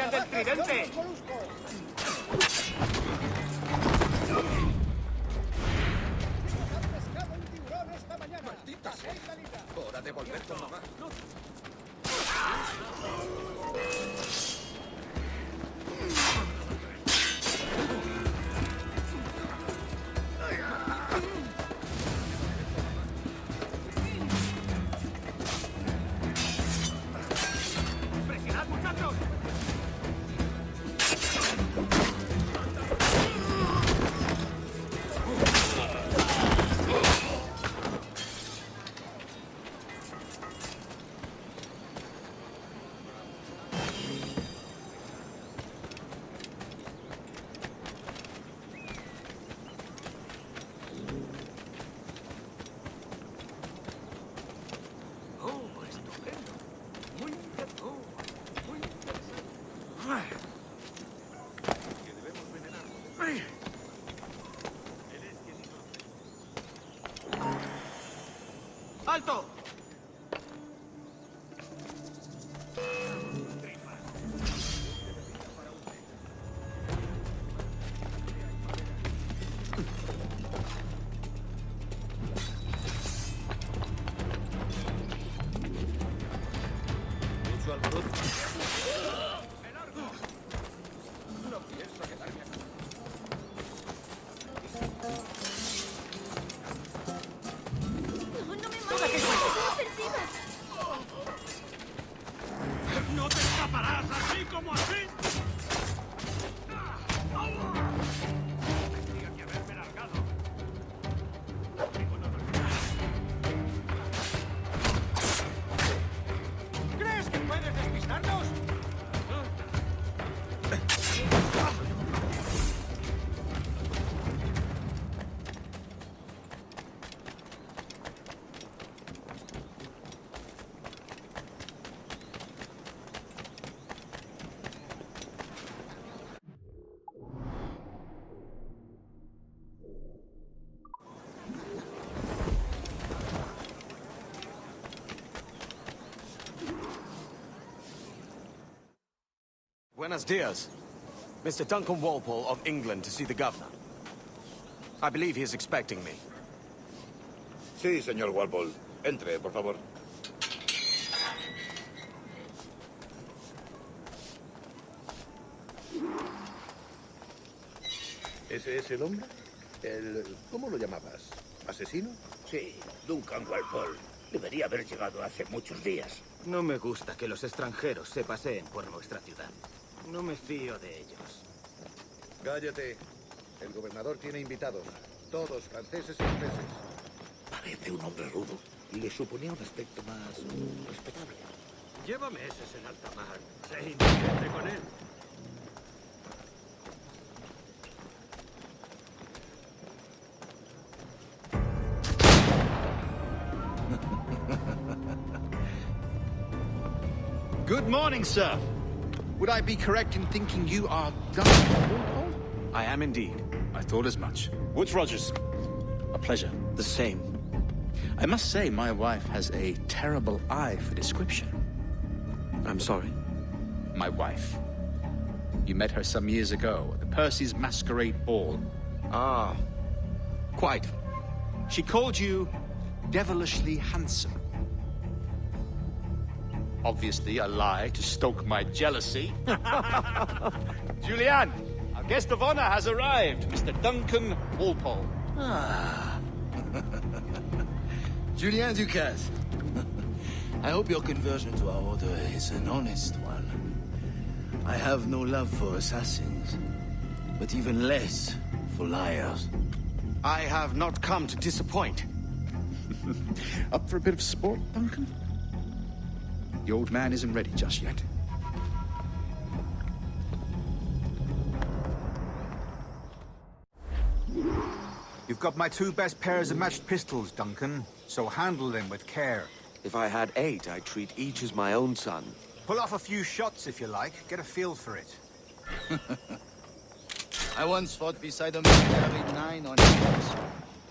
el del tridente! ¡Maldita sea! ¡Hora de volver con mamá! ¡Presionad, muchachos! ¡Alto! Mucho alboroto. No pienso quedarme aquí. No me mates, son ofensivas. ¡No te escaparás así como así! Tendría que haberme largado. ¿Crees que puedes despistarnos? Buenos dias. Mr. Duncan Walpole of England to see the governor. I believe he is expecting me. Sí, señor Walpole. Entre, por favor. ¿Ese es el hombre? ¿Cómo lo llamabas? ¿Asesino? Sí, Duncan Walpole. Debería haber llegado hace muchos días. No me gusta que los extranjeros se paseen por nuestra ciudad. No me fío de ellos. Cállate. El gobernador tiene invitados. Todos franceses e ingleses. Parece un hombre rudo. Le suponía un aspecto más respetable. Lleva meses en alta mar. Sé indulgente con él. Good morning, sir. Would I be correct in thinking you are Duncan Walpole? I am indeed. I thought as much. Woods Rogers. A pleasure. The same. I must say, my wife has a terrible eye for description. I'm sorry. My wife. You met her some years ago at the Percy's Masquerade Ball. Ah, quite. She called you devilishly handsome. Obviously a lie to stoke my jealousy. Julianne, our guest of honor has arrived, Mr. Duncan Walpole. Ah. Julien Ducasse. I hope your conversion to our order is an honest one. I have no love for assassins, but even less for liars. I have not come to disappoint. Up for a bit of sport, Duncan? The old man isn't ready just yet. You've got my 2 best pairs of matched pistols, Duncan, so handle them with care. If I had 8, I'd treat each as my own son. Pull off a few shots if you like, get a feel for it. I once fought beside a man carrying 9 on his horse.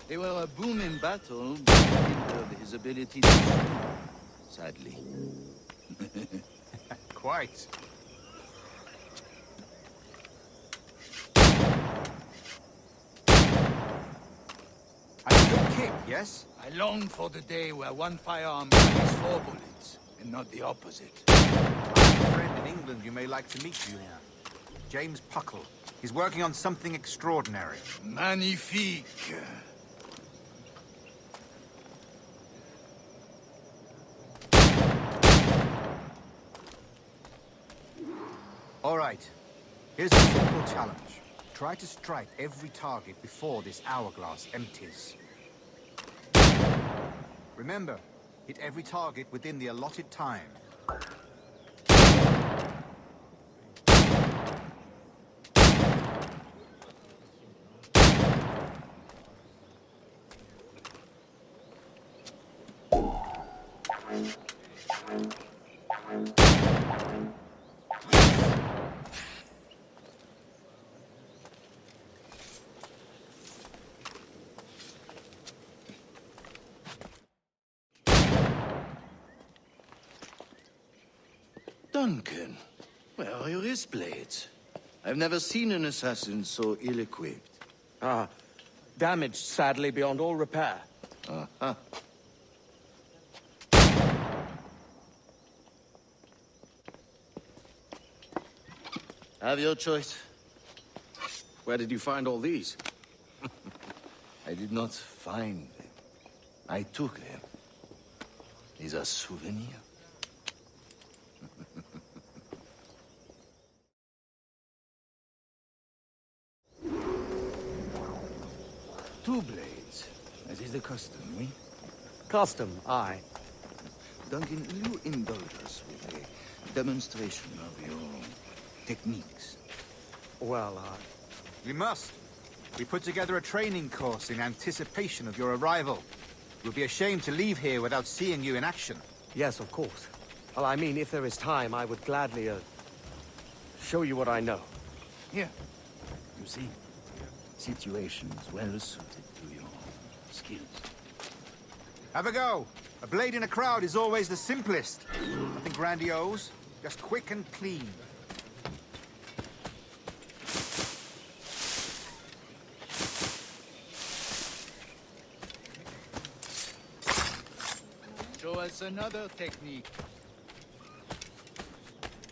They were a boom in battle, but hindered his ability to shoot, sadly. Quite. hit, yes? I long for the day where one firearm carries 4 bullets, and not the opposite. I have a friend in England you may like to meet, Julien. James Puckle. He's working on something extraordinary. Magnifique. All right. Here's a simple challenge. Try to strike every target before this hourglass empties. Remember, hit every target within the allotted time. Duncan, where are your wrist blades? I've never seen an assassin so ill-equipped. Ah, damaged, sadly, beyond all repair. Uh-huh. Have your choice. Where did you find all these? I did not find them. I took them. These are souvenirs. Two blades, as is the custom, oui? Custom, aye. Duncan, will you indulge us with a demonstration of your techniques? Well, We must. We put together a training course in anticipation of your arrival. We'll be ashamed to leave here without seeing you in action. yes, of course. Well, I mean, if there is time, I would gladly, show you what I know. Here. You see, situations well suited to your skills. Have a go. A blade in a crowd is always the simplest. Nothing grandiose, just quick and clean. Show us another technique.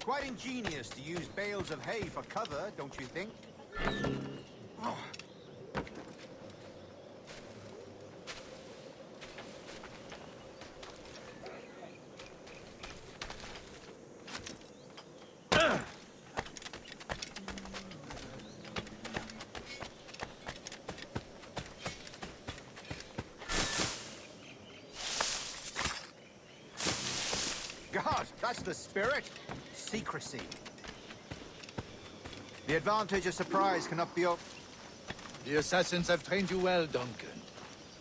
Quite ingenious to use bales of hay for cover, don't you think? Oh. God, that's the spirit. Secrecy. The advantage of surprise cannot be... The assassins have trained you well, Duncan.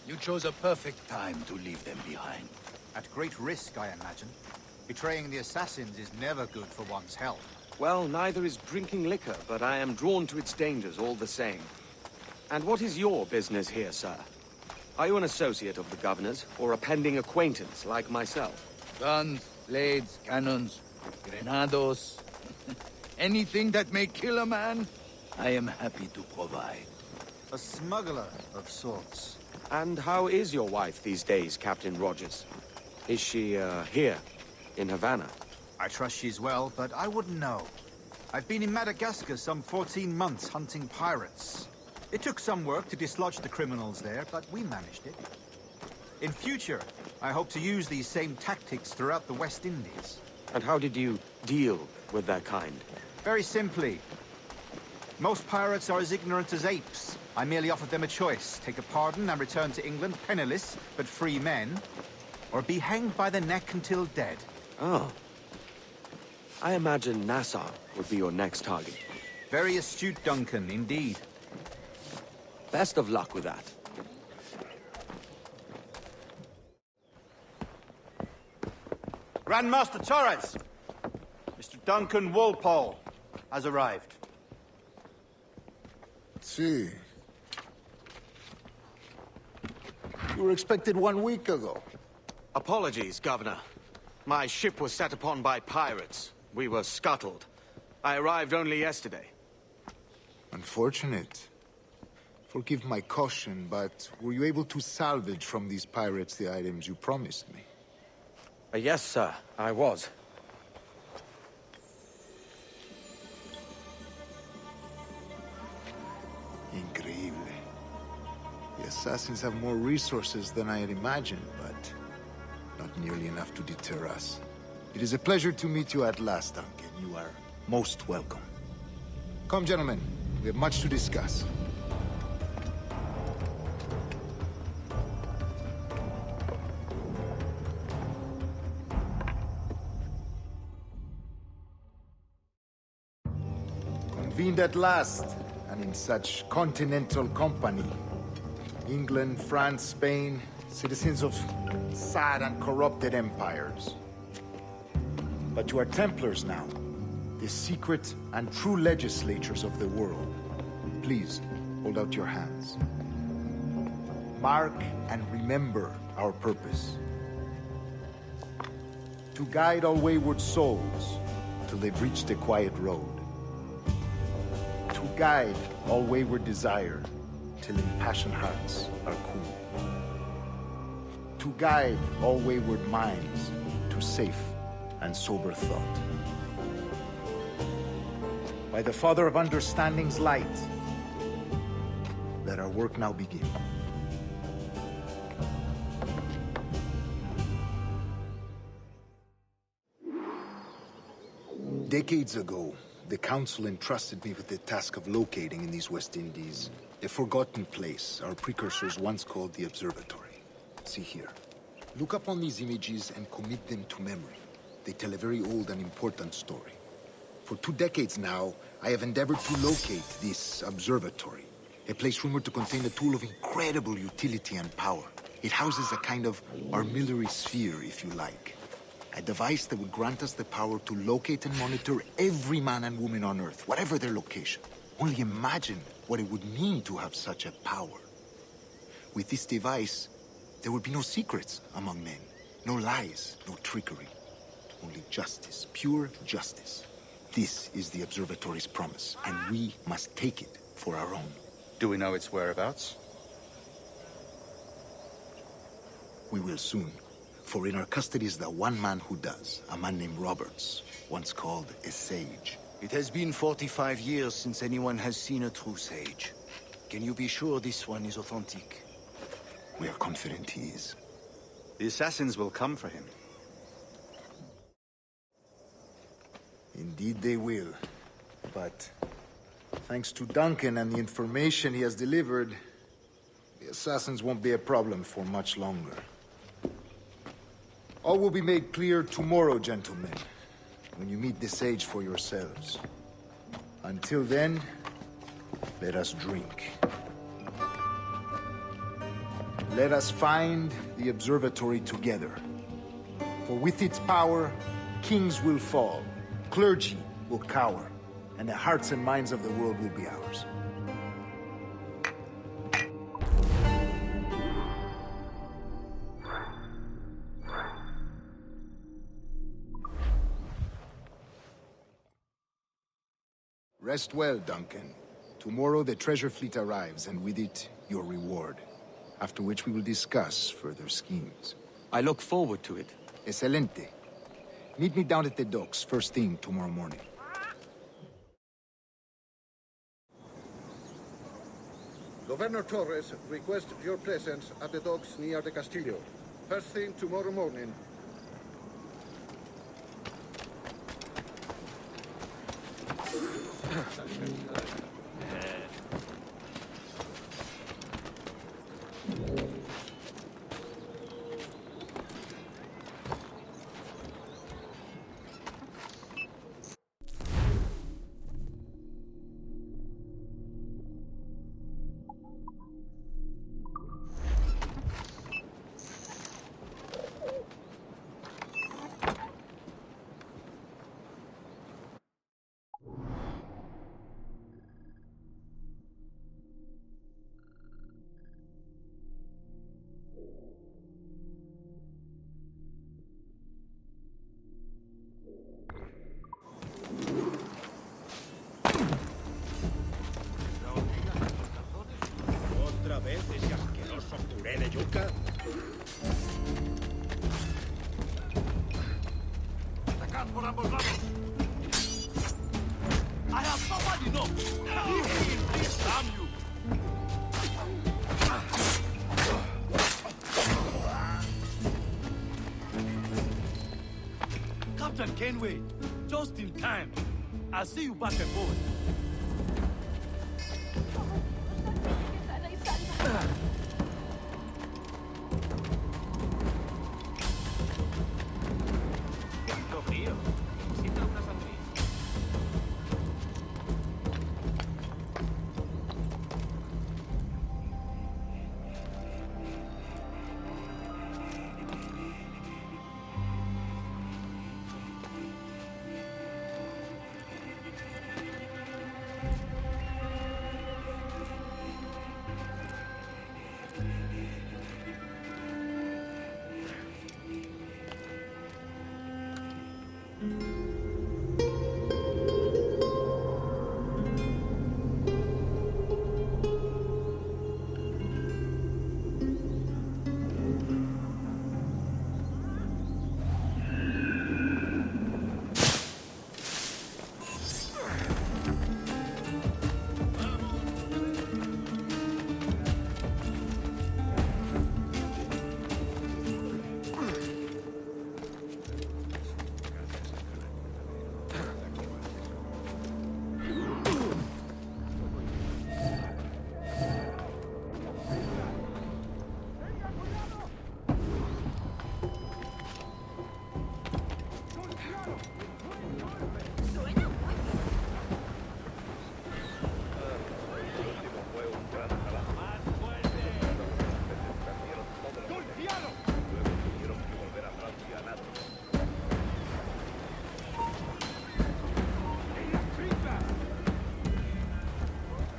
You chose a perfect time to leave them behind. At great risk, I imagine. Betraying the assassins is never good for one's health. Well, neither is drinking liquor, but I am drawn to its dangers all the same. And what is your business here, sir? Are you an associate of the governor's, or a pending acquaintance like myself? Guns, blades, cannons, grenados. Anything that may kill a man, I am happy to provide. A smuggler of sorts. And how is your wife these days, Captain Rogers? Is she, here, in Havana? I trust she's well, but I wouldn't know. I've been in Madagascar some 14 months hunting pirates. It took some work to dislodge the criminals there, but we managed it. In future, I hope to use these same tactics throughout the West Indies. And how did you deal with their kind? Very simply. Most pirates are as ignorant as apes. I merely offered them a choice. Take a pardon and return to England penniless, but free men. Or be hanged by the neck until dead. Oh. I imagine Nassau would be your next target. Very astute, Duncan, indeed. Best of luck with that. Grandmaster Torres! Mr. Duncan Walpole has arrived. See. You were expected 1 week ago. Apologies, Governor. My ship was set upon by pirates. We were scuttled. I arrived only yesterday. Unfortunate. Forgive my caution, but were you able to salvage from these pirates the items you promised me? Yes, sir, I was. Increíble. The assassins have more resources than I had imagined, but not nearly enough to deter us. It is a pleasure to meet you at last, Duncan. You are most welcome. Come, gentlemen. We have much to discuss. Convened at last, and in such continental company. England, France, Spain, citizens of sad and corrupted empires. But you are Templars now, the secret and true legislators of the world. Please, hold out your hands. Mark and remember our purpose. To guide all wayward souls till they've reached a quiet road. To guide all wayward desire till impassioned hearts are cool. To guide all wayward minds to safe and sober thought. By the Father of Understanding's light, let our work now begin. Decades ago, the Council entrusted me with the task of locating in these West Indies a forgotten place our precursors once called the Observatory. See here. Look upon these images and commit them to memory. They tell a very old and important story. For 2 decades now, I have endeavored to locate this observatory, a place rumored to contain a tool of incredible utility and power. It houses a kind of armillary sphere, if you like. A device that would grant us the power to locate and monitor every man and woman on Earth, whatever their location. Only imagine what it would mean to have such a power. With this device, there would be no secrets among men, no lies, no trickery. Only justice, pure justice. This is the Observatory's promise, and we must take it for our own. Do we know its whereabouts? We will soon. For in our custody is the one man who does, a man named Roberts, once called a sage. It has been 45 years since anyone has seen a true sage. Can you be sure this one is authentic? We are confident he is. The assassins will come for him. Indeed they will. But thanks to Duncan and the information he has delivered, the assassins won't be a problem for much longer. All will be made clear tomorrow, gentlemen, when you meet the sage for yourselves. Until then, let us drink. Let us find the observatory together. For with its power, kings will fall, clergy will cower, and the hearts and minds of the world will be ours. Rest well, Duncan. Tomorrow the treasure fleet arrives, and with it, your reward. After which we will discuss further schemes. I look forward to it. Excelente. Meet me down at the docks first thing tomorrow morning. Governor Torres requests your presence at the docks near the Castillo. First thing tomorrow morning. yuca. ¡Atacad por ambos lados! I have nobody enough! Damn you! Captain Kenway, just in time. I'll see you back aboard. Sana y salva. ¡Cuánto frío! Necesito una sangría.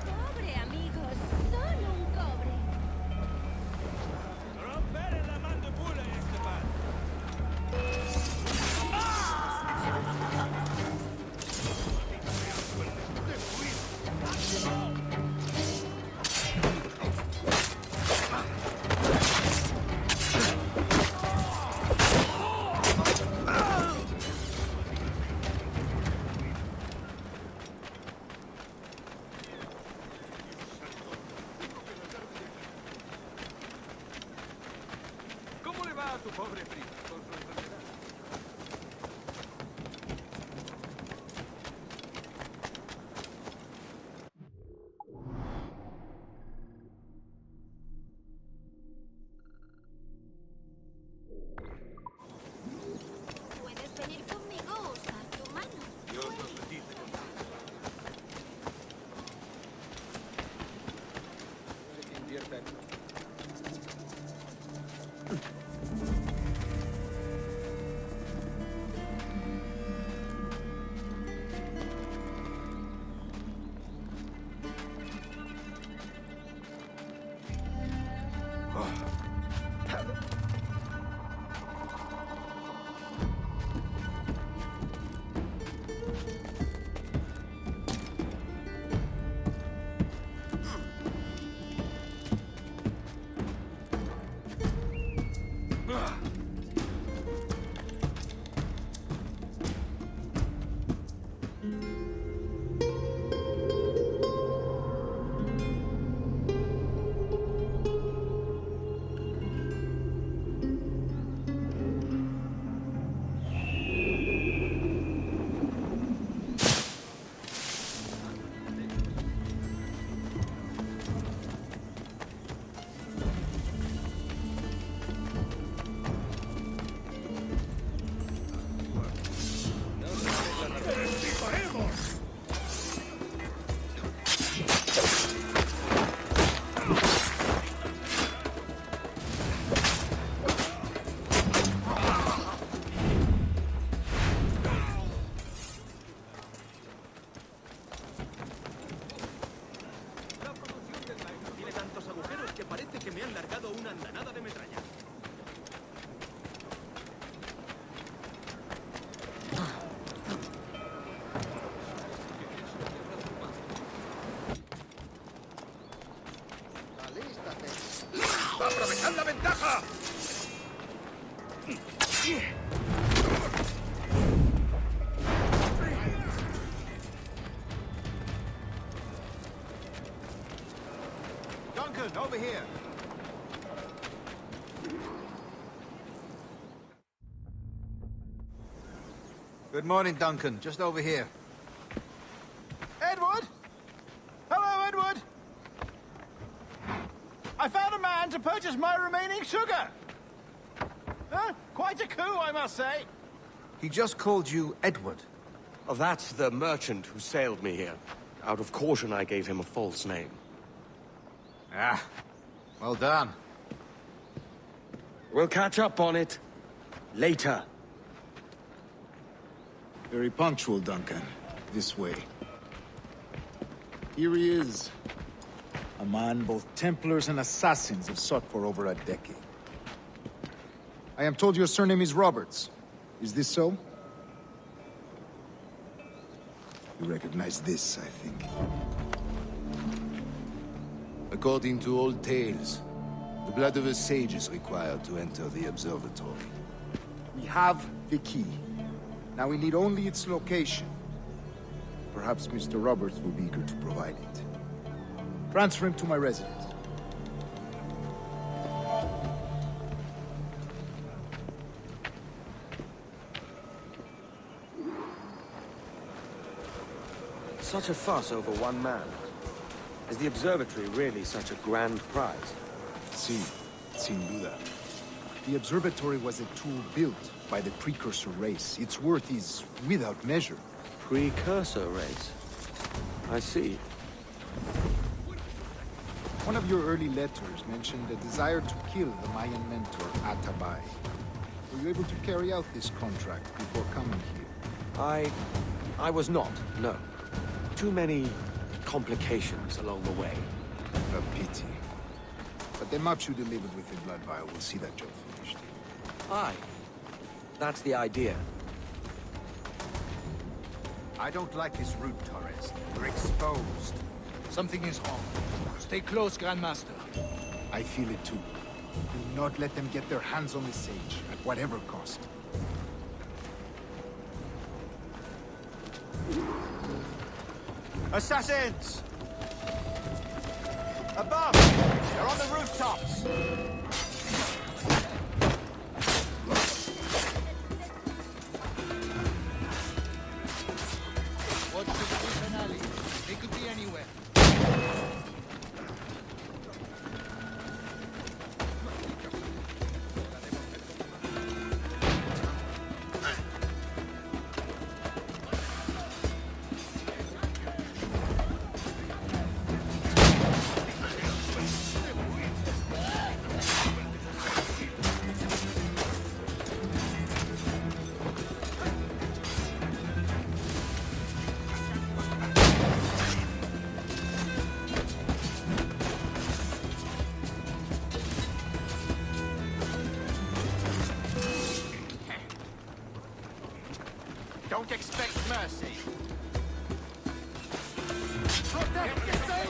Cobre, amigos. Solo un cobre. Rompere la mandíbula, Esteban. ¿Cómo le va a tu pobre prima con su enfermedad? Puedes venir conmigo o usar tu mano. Dios nos bendice con Se invierta en... ¡Alístate! ¡Cojan la ventaja! Duncan, over here. Good morning, Duncan. Just over here. Edward? Hello, Edward. I found a man to purchase my remaining sugar. Huh? Quite a coup, I must say. He just called you Edward. Oh, that's the merchant who sailed me here. Out of caution, I gave him a false name. Ah, well done. We'll catch up on it later. Very punctual, Duncan. This way. Here he is. A man both Templars and Assassins have sought for over a decade. I am told your surname is Roberts. Is this so? You recognize this, I think. According to old tales, the blood of a sage is required to enter the observatory. We have the key. Now we need only its location. Perhaps Mr. Roberts will be eager to provide it. Transfer him to my residence. Such a fuss over one man. Is the observatory really such a grand prize? Si, sin duda. The observatory was a tool built by the precursor race. Its worth is without measure. Precursor race? I see. One of your early letters mentioned a desire to kill the Mayan mentor, Atabay. Were you able to carry out this contract before coming here? I was not, no. Too many complications along the way. A pity. But the maps you delivered with the blood vial will see that job finished. Aye. That's the idea. I don't like this route, Torres. We're exposed. Something is wrong. Stay close, Grandmaster. I feel it too. Do not let them get their hands on the sage, at whatever cost. Assassins! Above! They're on the rooftops! Watch the prison alley. They could be anywhere. Don't expect mercy. Protect the sage!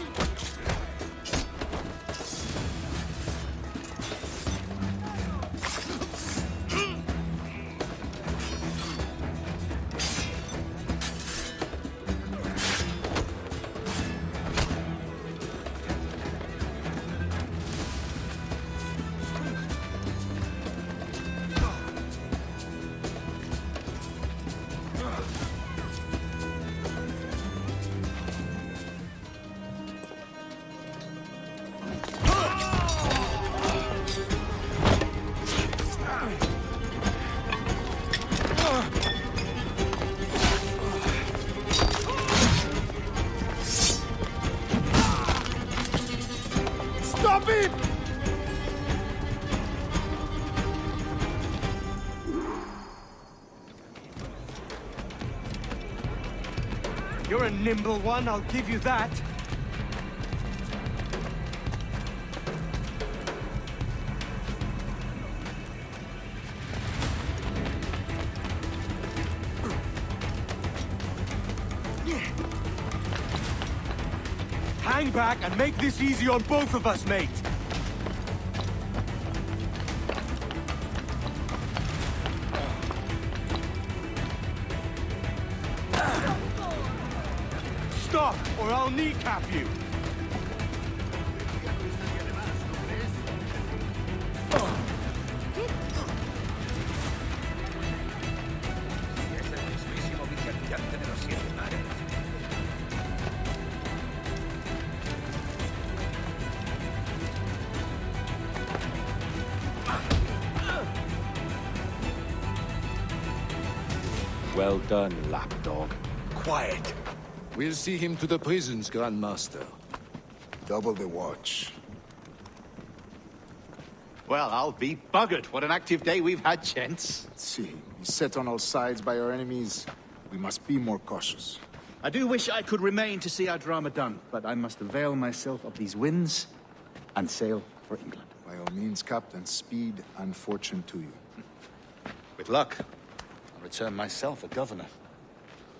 Stop it! You're a nimble one, I'll give you that. Hang back and make this easy on both of us, mate. Stop, or I'll kneecap you! Es el mismísimo vicealmirante de los 7 mares. Well done, lapdog. Quiet. We'll see him to the prisons, Grandmaster. Double the watch. Well, I'll be buggered. What an active day we've had, gents. Let's see. Beset on all sides by our enemies, we must be more cautious. I do wish I could remain to see our drama done, but I must avail myself of these winds and sail for England. By all means, Captain, speed and fortune to you. With luck, I'll return myself a governor.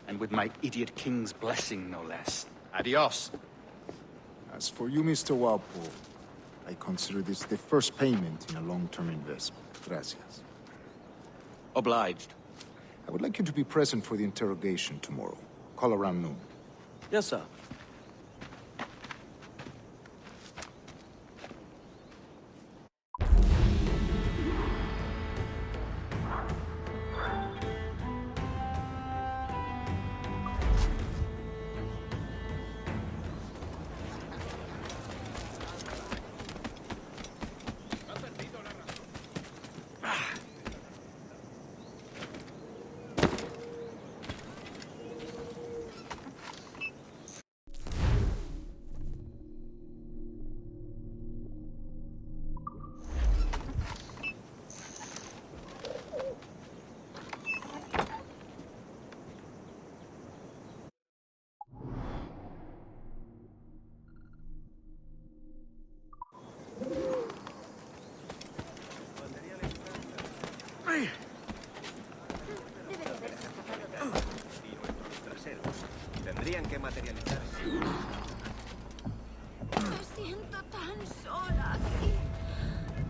And with my idiot king's blessing, no less. Adios. As for you, Mr. Walpole, I consider this the first payment in a long-term investment. Gracias. Obliged. I would like you to be present for the interrogation tomorrow. Call around noon. Yes, sir. Tendrían que materializarse. Me siento tan sola aquí.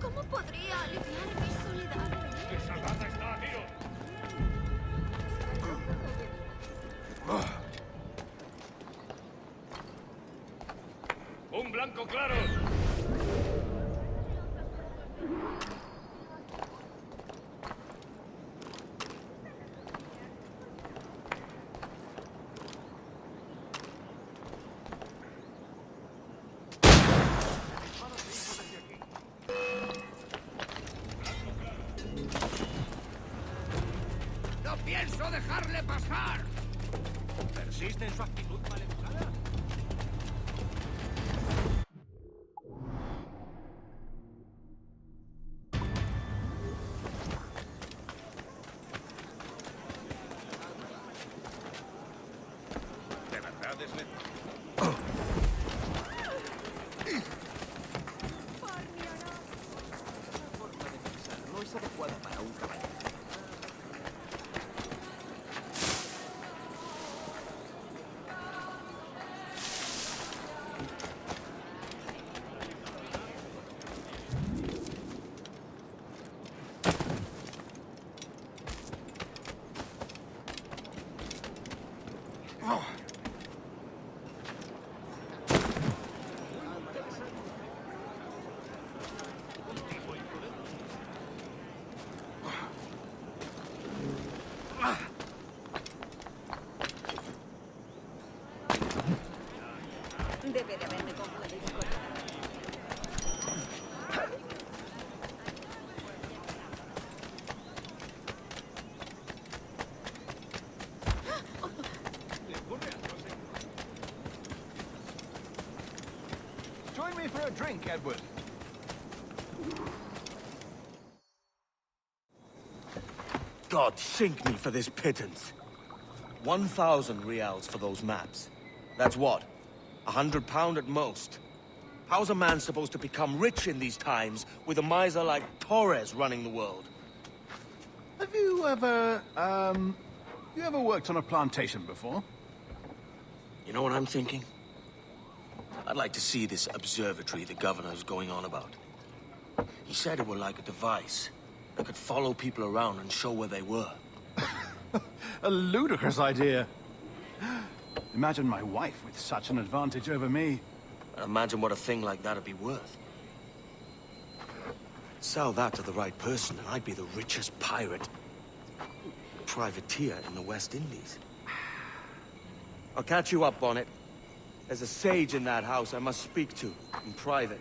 ¿Cómo podría aliviar mi soledad? ¡Qué salvaje está, tío! ¡Un blanco claro! ¡No pienso dejarle pasar! ¿Persiste en su actitud maleducada? ¿De verdad es No es adecuada para un caballero. Debe de haberme confundido con Join me for a drink, Edward. God sink me for this pittance. 1,000 reals for those maps. That's what? £100 at most. How's a man supposed to become rich in these times with a miser like Torres running the world? Have you ever, worked on a plantation before? You know what I'm thinking? I'd like to see this observatory the governor's going on about. He said it were like a device that could follow people around and show where they were. A ludicrous idea. Imagine my wife with such an advantage over me. Imagine what a thing like that'd be worth. Sell that to the right person, and I'd be the richest pirate. Privateer in the West Indies. I'll catch you up on it. There's a sage in that house I must speak to, in private.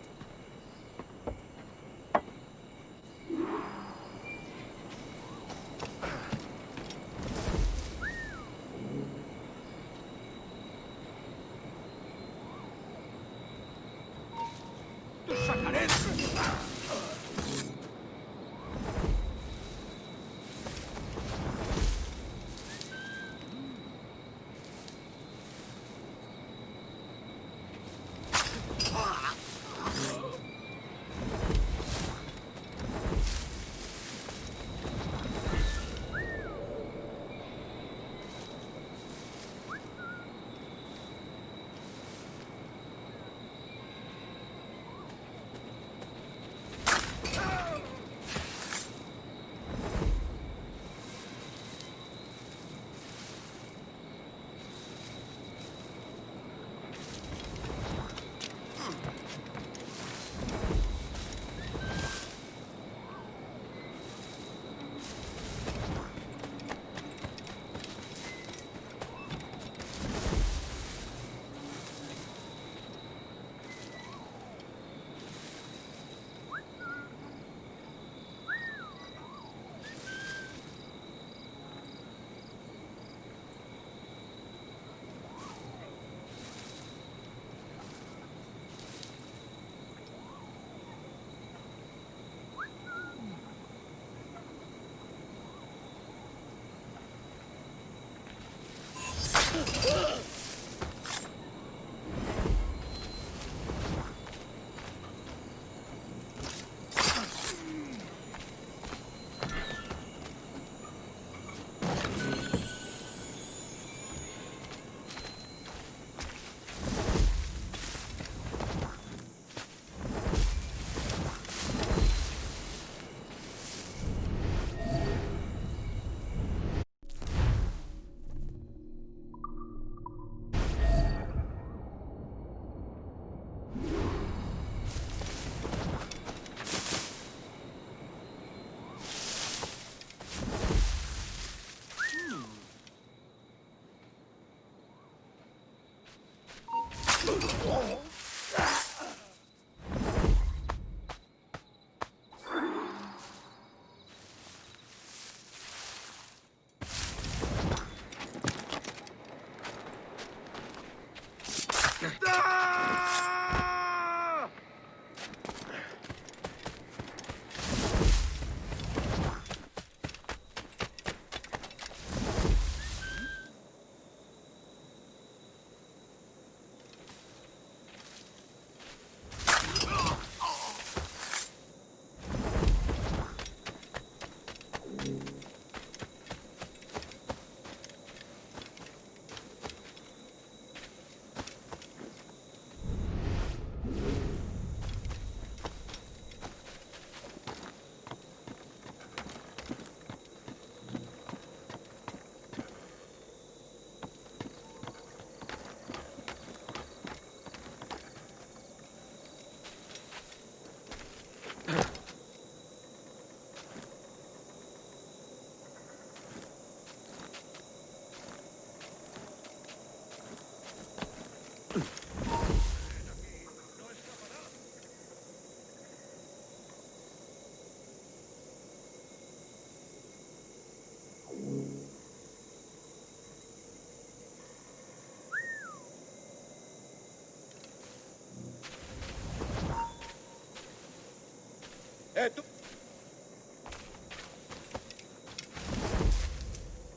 ¡Tú!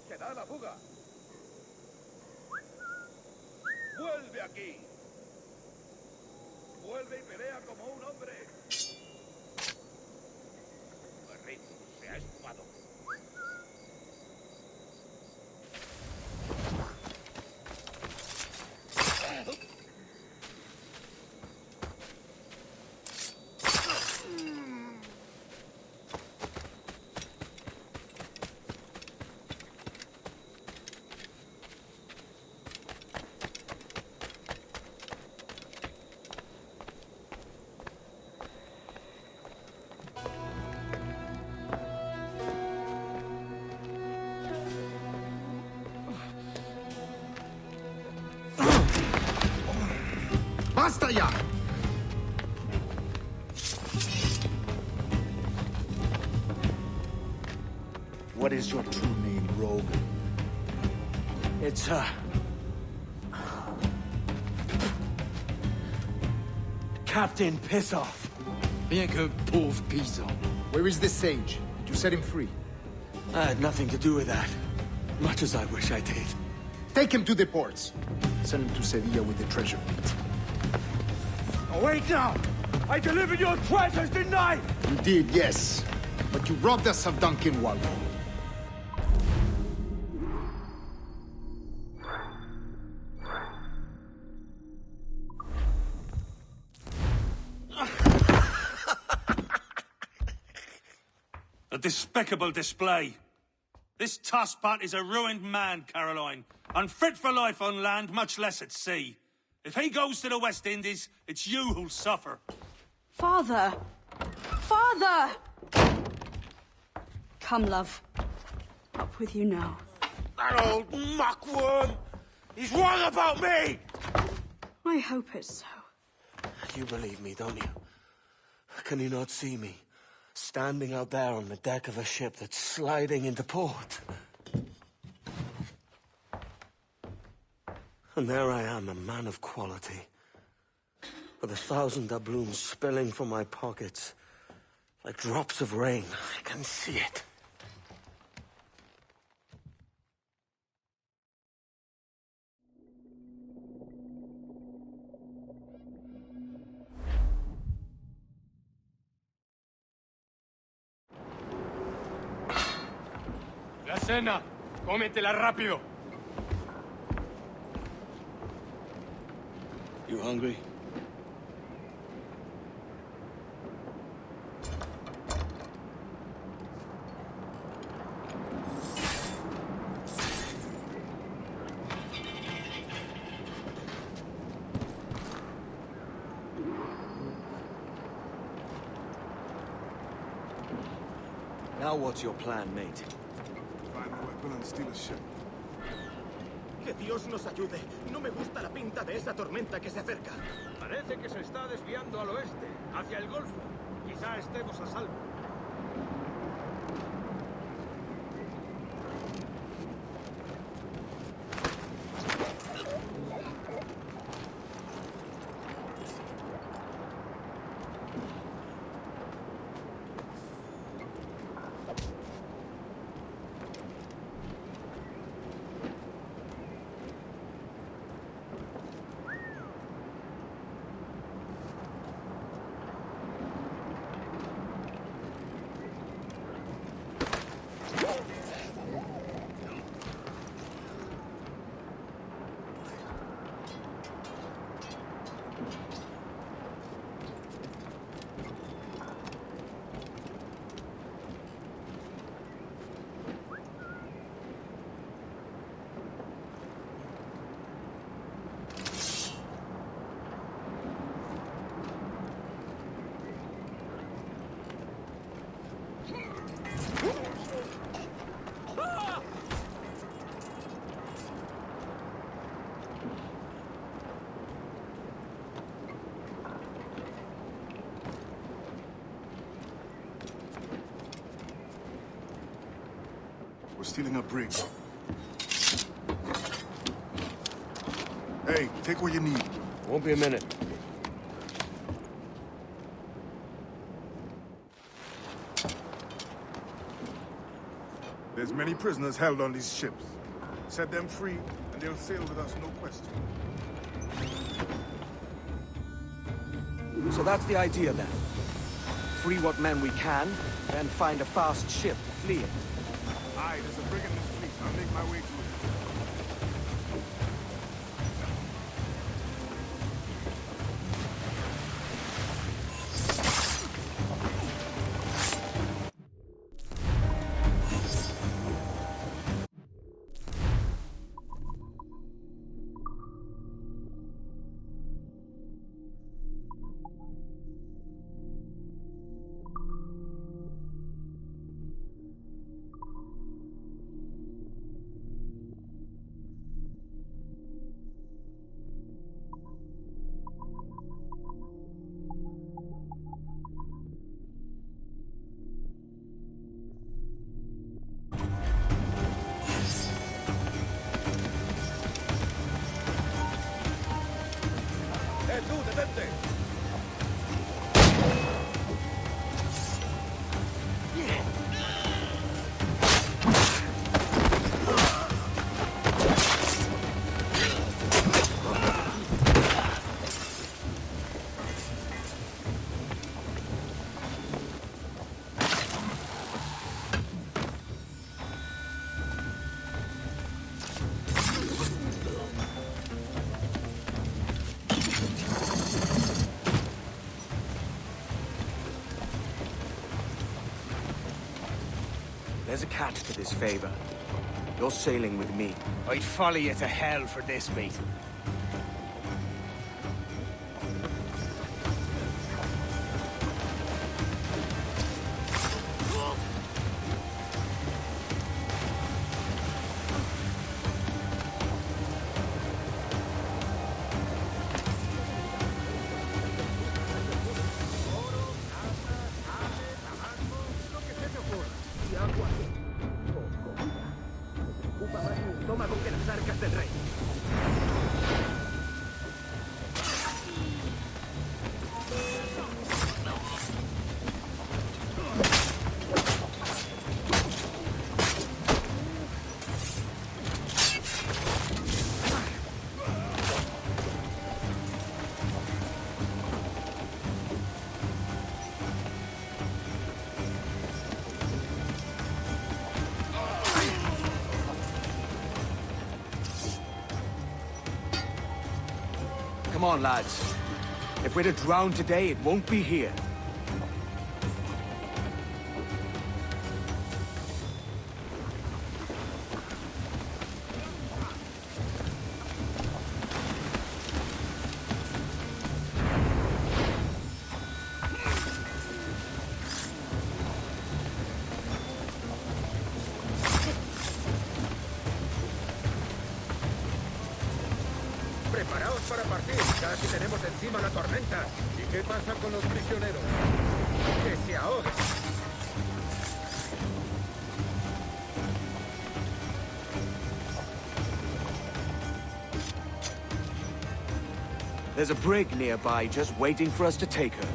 ¡Que da la fuga! ¡Vuelve aquí! ¡Vuelve y pelea como un hombre! El rey se ha esfumado. Basta ya! What is your true name, rogue? It's, Captain Piss Off. Bien que pauvre paysan. Where is the sage? Did you set him free? I had nothing to do with that. Much as I wish I did. Take him to the ports. Send him to Sevilla with the treasure. Oh, wait now! I delivered your treasures, didn't I? You did, yes. But you robbed us of Duncan Waldo. A despicable display. This tosspot is a ruined man, Caroline. Unfit for life on land, much less at sea. If he goes to the West Indies, it's you who'll suffer. Father! Father! Come, love. Up with you now. That old muckworm! He's wrong about me! I hope it's so. You believe me, don't you? Can you not see me? Standing out there on the deck of a ship that's sliding into port. And there I am, a man of quality. With 1,000 doubloons spilling from my pockets. Like drops of rain. I can see it. La cena. Cómetela rápido. You hungry? Now what's your plan, mate? Find a weapon and steal a ship. Que Dios nos ayude. No me gusta la pinta de esa tormenta que se acerca. Parece que se está desviando al oeste, hacia el Golfo. Quizá estemos a salvo. We're stealing a brig. Hey, take what you need. Won't be a minute. There's many prisoners held on these ships. Set them free, and they'll sail with us, no question. So that's the idea then. Free what men we can, then find a fast ship to flee in. Aye, there's a brig in this fleet. I'll make my way to it. There's a catch to this favor. You're sailing with me. I'd follow you to hell for this, mate. Toma con que las arcas del rey. Come on, lads. If we're to drown today, it won't be here. Preparaos para partir. Casi tenemos encima la tormenta. ¿Y qué pasa con los prisioneros? Que se ahoguen. There's a brig nearby just waiting for us to take her.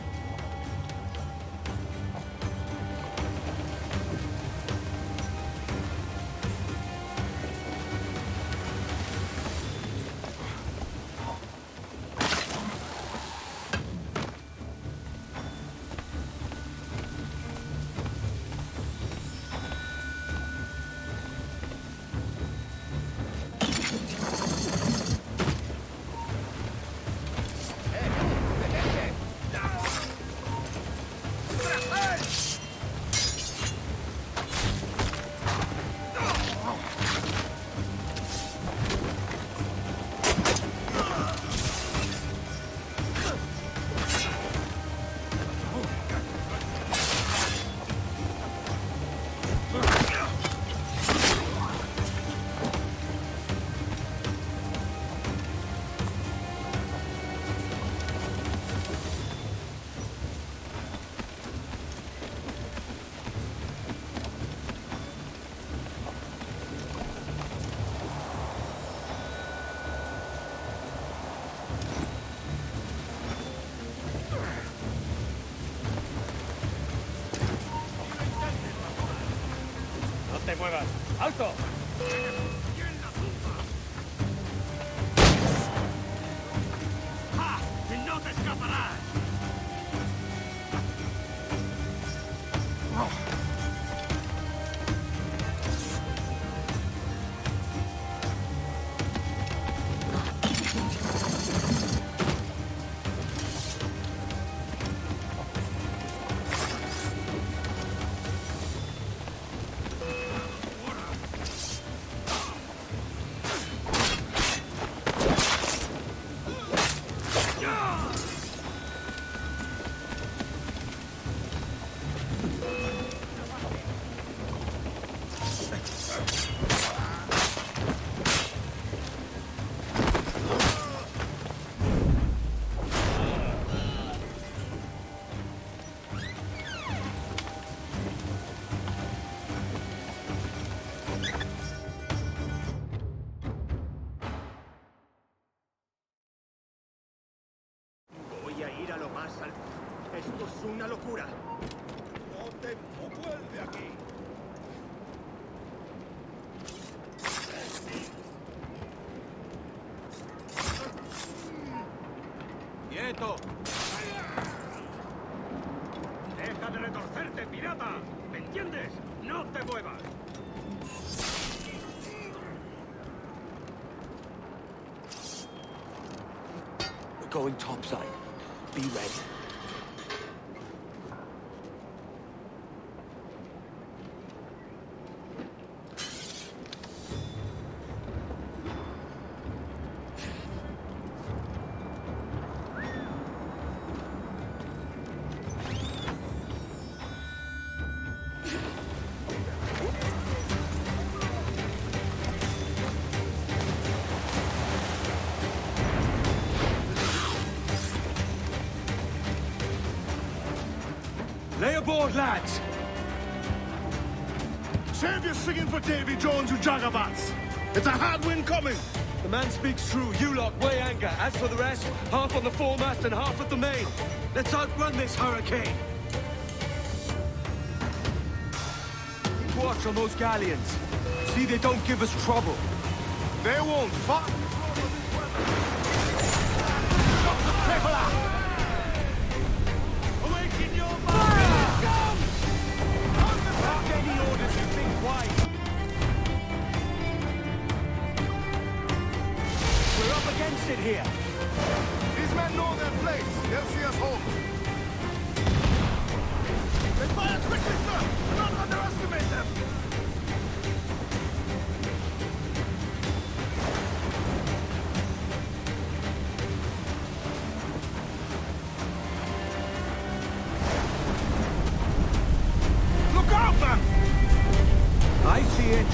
te muevas. ¡Alto! ¡Ja! ¡No te escaparás! Voy a ir a lo más alto. Esto es una locura. ¡No te vuelve aquí! ¡Quieto! ¡Deja de retorcerte, pirata! ¿Me entiendes? ¡No te muevas! We're going topside. Be ready. Lay aboard, lads! Save your singing for Davy Jones, you jagabats! It's a hard wind coming! The man speaks true. You lot weigh anchor. As for the rest, half on the foremast and half at the main. Let's outrun this hurricane! Keep watch on those galleons. See they don't give us trouble. They won't fuck! Awaken your mind! Take any orders you think wise. We're up against it here. These men know their place. They'll see us home. They fire quickly, sir! Do not underestimate them! Look out, man! I see it.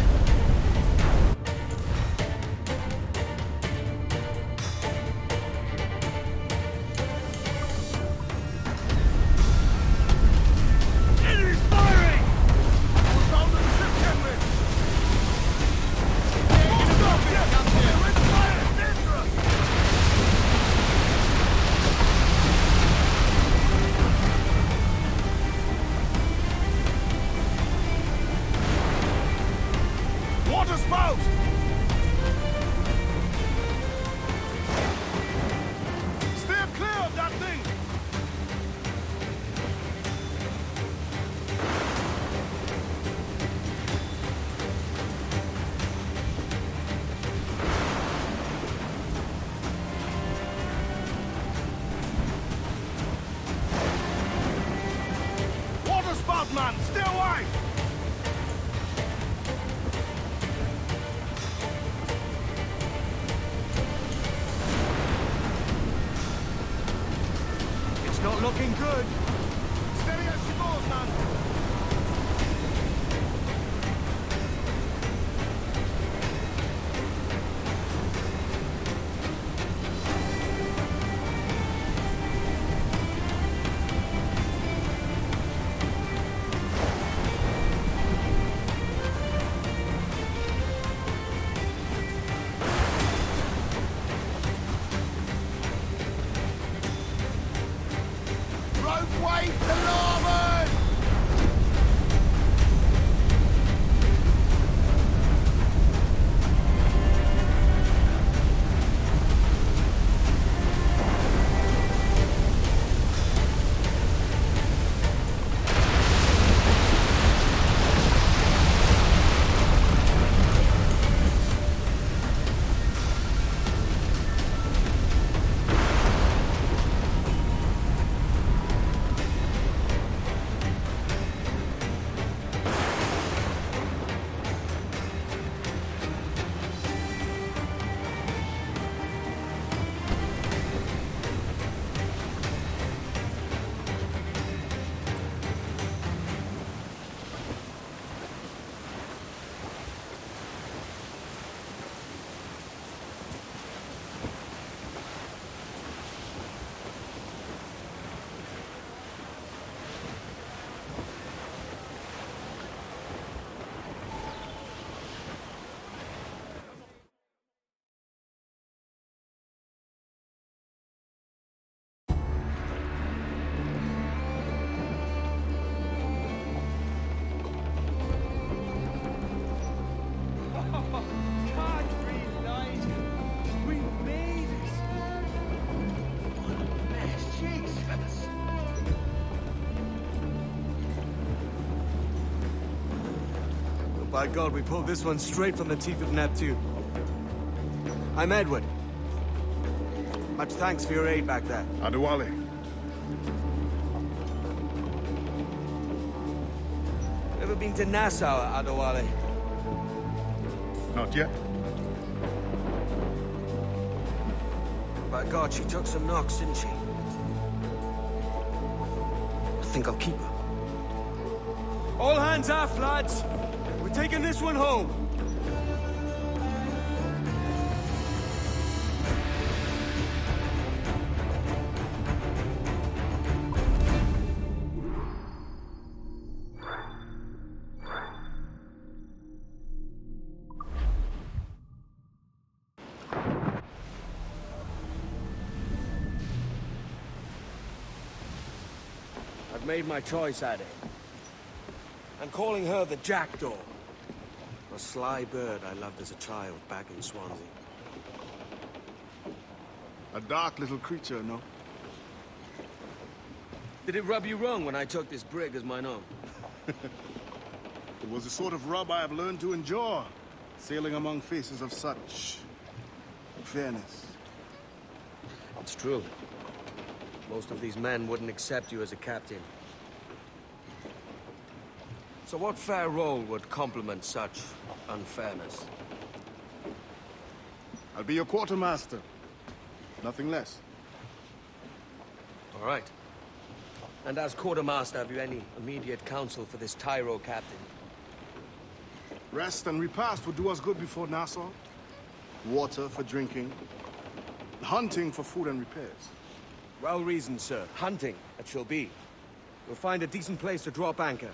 Enemy's firing! We're down to the ship, Kenway! Hold up, yes! The red fire is dangerous! Water spout! Stay clear of that thing! Water spout, man! Stay away! It's not looking good. Steady as she goes, man! Rope wave to larboard! By God, we pulled this one straight from the teeth of Neptune. I'm Edward. Much thanks for your aid back there. Adewale. Ever been to Nassau, Adewale? Not yet. By God, she took some knocks, didn't she? I think I'll keep her. All hands aft, lads! We're taking this one home! I've made my choice, Addy. I'm calling her the Jackdaw. A sly bird I loved as a child back in Swansea. A dark little creature, no? Did it rub you wrong when I took this brig as mine own? It was the sort of rub I have learned to endure, sailing among faces of such fairness. It's true. Most of these men wouldn't accept you as a captain. So what fair role would complement such unfairness? I'll be your quartermaster. Nothing less. All right. And as quartermaster, have you any immediate counsel for this tyro captain? Rest and repast would do us good before Nassau. Water for drinking. Hunting for food and repairs. Well reasoned, sir. Hunting, it shall be. We'll find a decent place to drop anchor.